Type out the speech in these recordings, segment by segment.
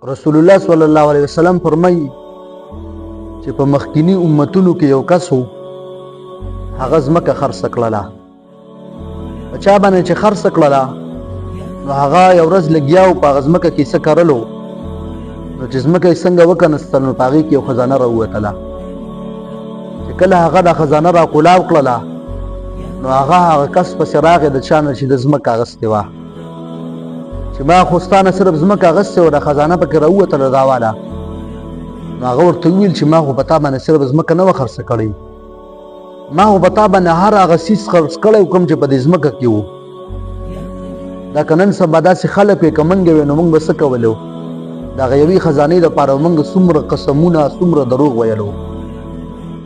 رسول الله صلی الله علیه وسلم فرمایي چې په مخکینی امتونو کې یو کس وو، هغه ځمکه خرڅه کړله. په چا باندې چې خرڅه کړله نو هغه یو ورځ لګیا و په هغه ځمکه کې څه کرلو، نو چې ځمکه یې څنګه وکنستل نو په هغې کې یو خزانه راووتله. چې کله هغه دا خزانه راکولاو کړله نو هغه کس پسې راغی د چا نه چې د ځمکه اغستې وه، چې ما خو ستا نه صرف ځمکه اغستې وه، د خزانه پکې راووتله دا واله. نو هغه ورته وویل چې ما خو په تا باندې صرف ځمکه نه وه خرڅه کړې، ما خو په تا باندې هر هغه څیز خرڅ کړی کوم چې په دې ځمکه کې و. دا که نن سبا داسې خلک وې که موږ وې نو موږ به څه کولو؟ د هغه یوې خزانې دپاره موږ څومره قسمونه څومره دروغ ویلو.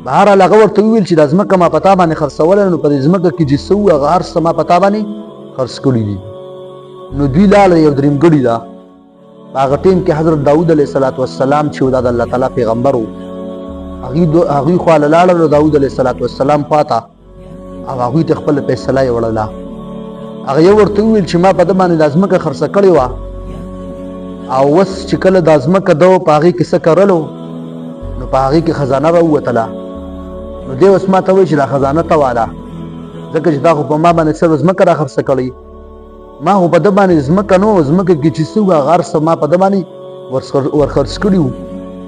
بهرحال هغه ورته وویل چې دا ځمکه ما په تا باندې خرڅولی، نو په دې ځمکه کې چې څه وو هغه هر څه ما په تا باندې خرڅ کړي دي. نو دوی لاړه یو درېمګړي ده. په هغه ټیم کې حضرت داود علیه السلام چې دا د الله تعالی پیغمبر و، هغوی خواله لاړل د داود علیه السلام خواته، او هغوی ته خپله فیصله یې وړله. هغه یو ورته وویل چې ما په ده باندې دا ځمکه خرڅه کړې وه، او اوس چې کله دا ځمکه ده په هغې کې څه کرلو نو په هغې کې خزانه راووتله. نو دی اوس ما ته وایي چې دا خزانه ته واله، ځکه چې دا خو په ما باندې صرف ځمکه را خرڅه کړې، ما خو په ده باندې ځمکه نه وه، ځمکه کې چې څه وو هغه هر څه ما په ده باندې ورخرڅ کړي وو.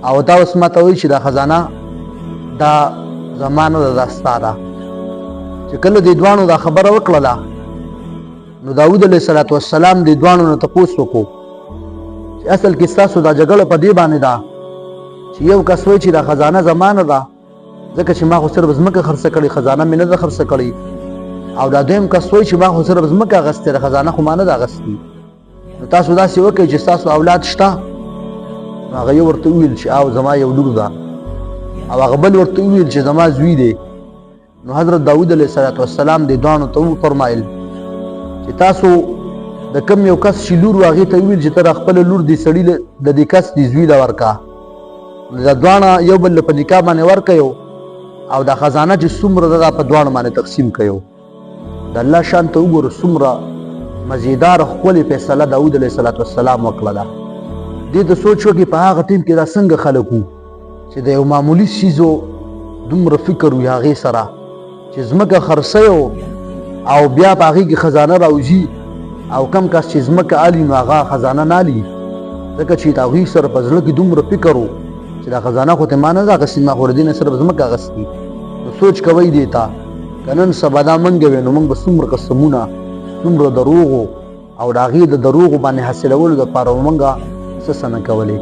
او دا اوس ما ته وایي چې دا خزانه دا زما نه ده، دا ستا ده. چې کله دې دواړو دا خبره وکړله نو داود علیه السلام دې دواړو نه تپوس وکړو چې اصل کې ستاسو دا جګړه په دې باندې ده چې یو کس وایي چې دا خزانه زما نه ده، ځکه چې ما خو صرف ځمکه خرڅه کړې، خزانه مې نه ده خرڅه کړې. او دا دویم کس وایي چې ما خو صرف ځمکه اغستې ده، خزانه خو ما نه ده اغستې. نو تاسو داسې وکړئ چې ستاسو اولاد شته؟ نو هغه یو ورته وویل چې او زما یو لور ده، او هغه بل ورته وویل چې زما زوی دی. نو حضرت داود علیه السلام دې دواړو ته وفرمایل چې تاسو د کم یو کس چې لور و هغې ته وویل چې ته د خپله لور دې سړي د دې کس دې زوی له ورکه، دا دواړه یو بل په نکاح باندې ورکوي، او دا خزانه چې څومره ده دا په دواړو باندې تقسیم کوي. د الله شان ته وګوره څومره مزیدار ښکلې فیصله داود علیه السلام وکړه ده. دې ته سوچ وکړي په هغه ټیم کې دا څنګه خلک وو چې د یو معمولي څیزو دومره فکر وي هغې سره، چې ځمکه خرڅوي او بیا په هغې کې خزانه راوځي، او کم کس چې ځمکه الي نو هغه خزانه نه الي، ځکه چې د هغوی سره په زړه کې دومره فکر و چې دا خزانه خو ته ما نه ده اغستې، ما خو د دې نه صرف ځمکه اغستې. نو سوچ کوئ دې ته که نن سبا دا موږ وې نو موږ به څومره قسمونه څومره دروغو او د هغې د دروغو باندې حاصلولو دپاره به موږ څه نه کولې.